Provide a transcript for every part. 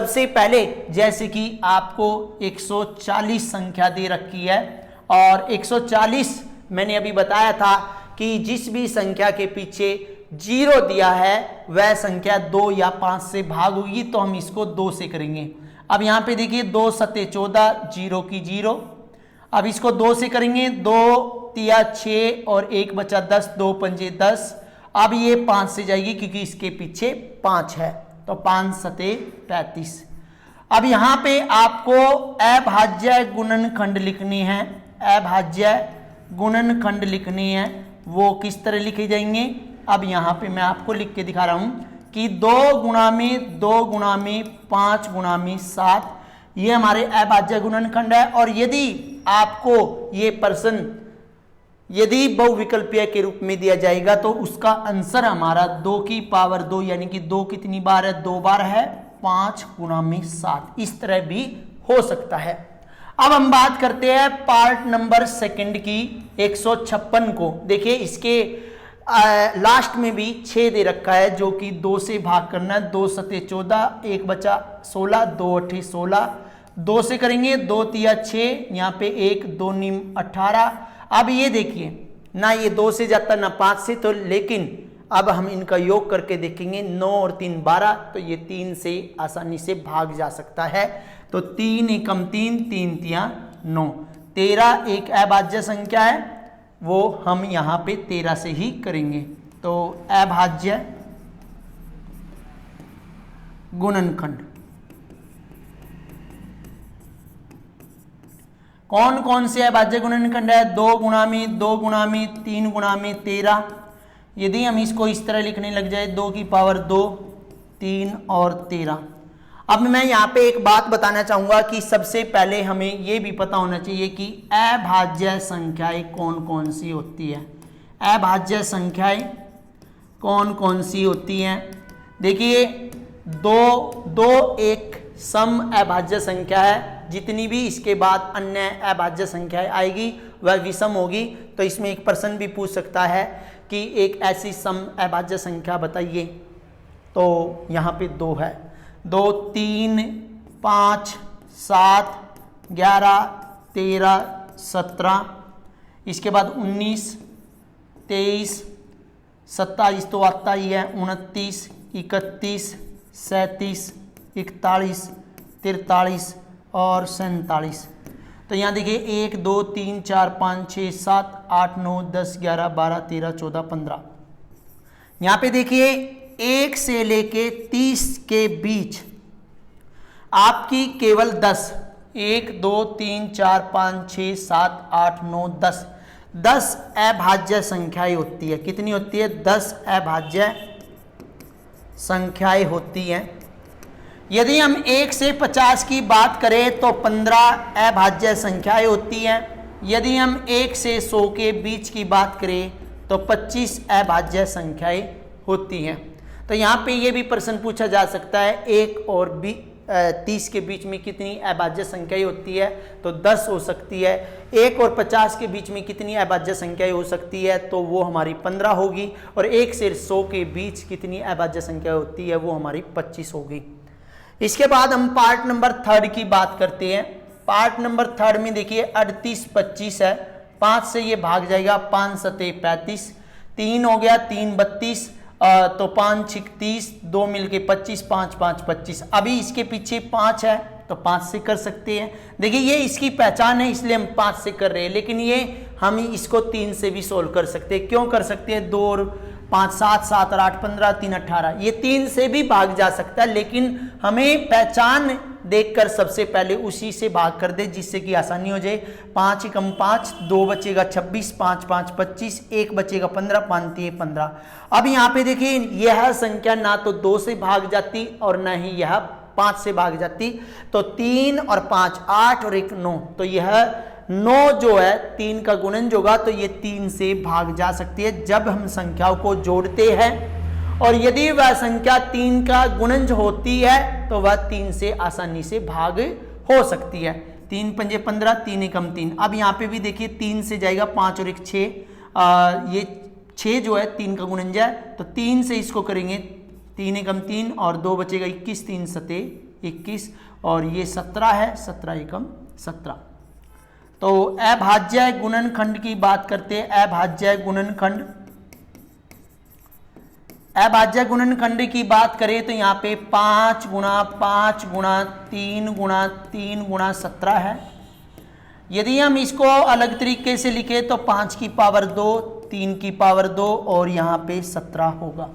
सबसे पहले जैसे कि आपको 140 संख्या दे रखी है और 140 मैंने अभी बताया था कि जिस भी संख्या के पीछे 0 दिया है वह संख्या 2 या 5 से भाग होगी, तो हम इसको 2 से करेंगे। अब यहाँ पे देखिए 2 सते 14, 0 की 0। अब इसको 2 से करेंगे, 2 तिया 6 और 1 बचा 10, 2 पंजे 10। अब ये 5 से जाएगी क्योंकि इसके पीछे 5 है, तो 5 सते 35। अब यहाँ पे आपको अभाज्य गुणनखंड लिखनी है, अभाज्य गुणनखंड लिखनी है। वो किस तरह लिखे जाएंगे, अब यहाँ पे मैं आपको लिख के दिखा रहा हूँ कि 2 गुणा में 2 गुणा में 5 गुणा में 7, ये हमारे अभाज्य गुणनखंड है। और यदि आपको ये प्रश्न यदि बहुविकल्पीय के रूप में दिया जाएगा तो उसका आंसर हमारा 2 की पावर 2 यानी कि 2 कितनी बार है, 2 बार है, 5 गुणा में 7, इस तरह भी हो सकता है। अब हम बात करते हैं पार्ट नंबर सेकंड की 156 को। देखिए इसके लास्ट में भी 6 दे रखा है जो कि 2 से भाग करना है। 2 सते 14, 1 बचा 16, 2 अट्ठे 16, 2 से करेंगे, 2 तिया 6, यहाँ पे 1, 2 नीम 18। अब ये देखिए ना ये 2 से जाता ना 5 से, तो लेकिन अब हम इनका योग करके देखेंगे, 9 और 3 12, तो ये 3 से आसानी से भाग जा सकता है। तो 3 एकम 3, 3 तिया 9, 13 एक अभाज्य संख्या है, वो हम यहाँ पे 13 से ही करेंगे। तो अभाज्य गुणनखंड कौन कौन से अभाज्य गुणनखंड है, 2 गुणा में 2 गुणा में 3 गुणा में 13। यदि हम इसको इस तरह लिखने लग जाए, 2 की पावर 2, 3 और 13। अब मैं यहाँ पे एक बात बताना चाहूंगा कि सबसे पहले हमें ये भी पता होना चाहिए कि अभाज्य संख्याएं कौन कौन सी होती है। अभाज्य संख्याएं कौन कौन सी होती हैं, देखिए 2 एक सम अभाज्य संख्या है, जितनी भी इसके बाद अन्य अभाज्य संख्याएं आएगी वह विषम होगी। तो इसमें एक प्रश्न भी पूछ सकता है कि एक ऐसी सम अभाज्य संख्या बताइए, तो यहाँ पे 2 है, 2 3 5 7 11 13 17, इसके बाद 19 23 27 तो आता ही है, 29 31 37 41 43 और 47। तो यहाँ देखिए 1 2 3 4 5 6 7 8 9 10 11 12 13 14 15। यहाँ पे देखिए 1 से लेके 30 के बीच आपकी केवल 10, 1 2 3 4 5 6 7 8 9 10 अभाज्य संख्याएं होती है। कितनी होती है, 10 अभाज्य संख्याएं होती हैं। यदि हम 1 से 50 की बात करें तो 15 अभाज्य संख्याएं होती हैं। यदि हम 1 से 100 के बीच की बात करें तो 25 अभाज्य संख्याएं होती हैं। तो यहाँ पे ये भी प्रश्न पूछा जा सकता है 1 और 30 के बीच में कितनी अभाज्य संख्याएं होती है, तो 10 हो सकती है। 1 और 50 के बीच में कितनी अभाज्य संख्याएं हो सकती है, तो वो हमारी 15 होगी। और 1 से 100 के बीच कितनी अभाज्य संख्या होती है, वो हमारी 25 होगी। इसके बाद हम पार्ट नंबर 3 की बात करते हैं। पार्ट नंबर 3 में देखिए 38 25 है, 5 से ये भाग जाएगा, 5 सते 35, 3 हो गया, 3 32, तो 5 6 30, 2 मिलके 25, 5 5 25। अभी इसके पीछे 5 है तो 5 से कर सकते हैं। देखिए ये इसकी पहचान है इसलिए हम 5 से कर रहे हैं, लेकिन ये हम इसको 3 से भी सोल्व कर सकते हैं। क्यों कर सकते हैं, 2 और 5 7 7 और 8 15, 3 18, ये 3 से भी भाग जा सकता है, लेकिन हमें पहचान देखकर सबसे पहले उसी से भाग कर दे जिससे कि आसानी हो जाए। 5 एकम 5, 2 बचेगा 26, 5 5 25, 1 बचेगा 15, 5 3 15। अब यहाँ पे देखिए यह संख्या ना तो 2 से भाग जाती और ना ही यह 5 से भाग जाती, तो 3 और 5 8 और 1 9, तो यह 9 जो है 3 का गुणज होगा, तो ये 3 से भाग जा सकती है जब हम संख्याओं को जोड़ते हैं। और यदि वह संख्या 3 का गुणज होती है तो वह 3 से आसानी से भाग हो सकती है। 3 पंजे 15, 3 एकम 3। अब यहाँ पे भी देखिए 3 से जाएगा, 5 और 1 6, ये 6 जो है 3 का गुणज है, तो 3 से इसको करेंगे, 3 एकम 3 और 2 बचेगा 21, 3 सते 21 और ये 17 है, 17 एकम 17। तो अभाज्य गुणनखंड की बात करते हैं। अभाज्य गुणनखंड की बात करें तो यहाँ पे 5 गुणा 5 गुणा 3 गुणा 3 गुणा 17 है। यदि हम इसको अलग तरीके से लिखें तो 5 की पावर 2, 3 की पावर 2 और यहाँ पे 17 होगा।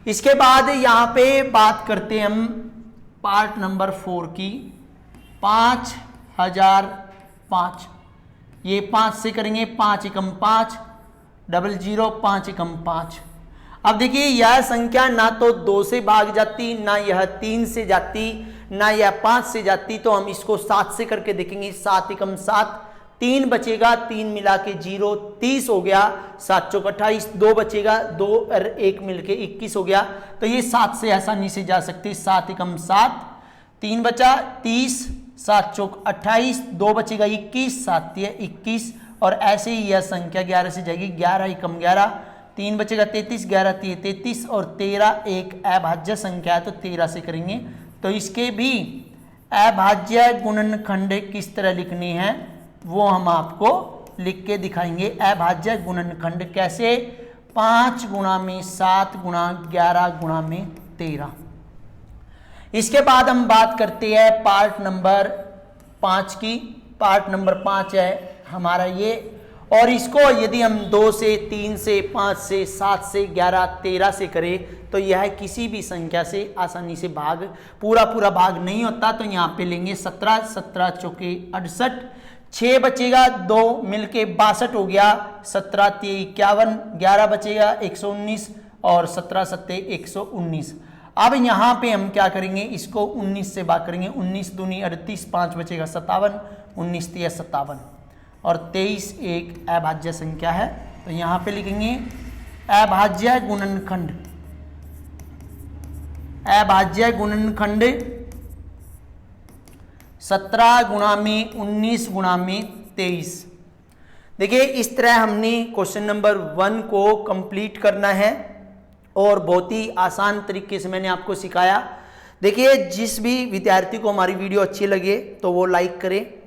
इसके बाद यहाँ पे बात करते हैं हम पार्ट नंबर 4 की। 5005, ये 5 से करेंगे, 5 एकम 5, 00, 5 एकम 5। अब देखिए यह संख्या ना तो 2 से भाग जाती, ना यह 3 से जाती, ना यह 5 से जाती, तो हम इसको 7 से करके देखेंगे। 7 एकम 7, 3 बचेगा, 3 मिला के 0, 30 हो गया। 7 चौक 28, 2 बचेगा, 2 और 1 मिलके 21 हो गया। तो ये 7 से आसानी से जा सकती। 7 एकम 7, 3 बचा 30, 7 चौक 28, 2 बचेगा 21, 7 21 और ऐसे ही यह संख्या 11 से जाएगी। 11 एकम 11, 3 बचेगा 33, 11 33 और 13 एक अभाज्य संख्या है तो 13 से करेंगे। तो इसके भी अभाज्य गुणनखंड किस तरह लिखनी है वो हम आपको लिख के दिखाएंगे। अभाज्य गुणनखंड कैसे? 5 गुणा में 7 गुणा 11 गुणा में 13। इसके बाद हम बात करते हैं पार्ट नंबर 5 की। पार्ट नंबर 5 है हमारा ये, और इसको यदि हम 2 से 3 से 5 से 7 से 11 13 से करें तो यह किसी भी संख्या से आसानी से भाग पूरा भाग नहीं होता। तो यहाँ पे लेंगे 17, 17 चौके 68, 6 बचेगा, 2 मिलके 62 हो गया, 17 3 51, 11 बचेगा 119 और 17 7 119। अब यहाँ पे हम क्या करेंगे, इसको 19 से भाग करेंगे। 19 दूनी 38, 5 बचेगा 57, 19 3 57 और 23 एक अभाज्य संख्या है। तो यहाँ पे लिखेंगे अभाज्य गुणनखंड। अभाज्य गुणनखंड 17 गुणा में 19 गुणा में 23। देखिए इस तरह हमने क्वेश्चन नंबर 1 को कंप्लीट करना है और बहुत ही आसान तरीके से मैंने आपको सिखाया। देखिए जिस भी विद्यार्थी को हमारी वीडियो अच्छी लगे तो वो लाइक करें,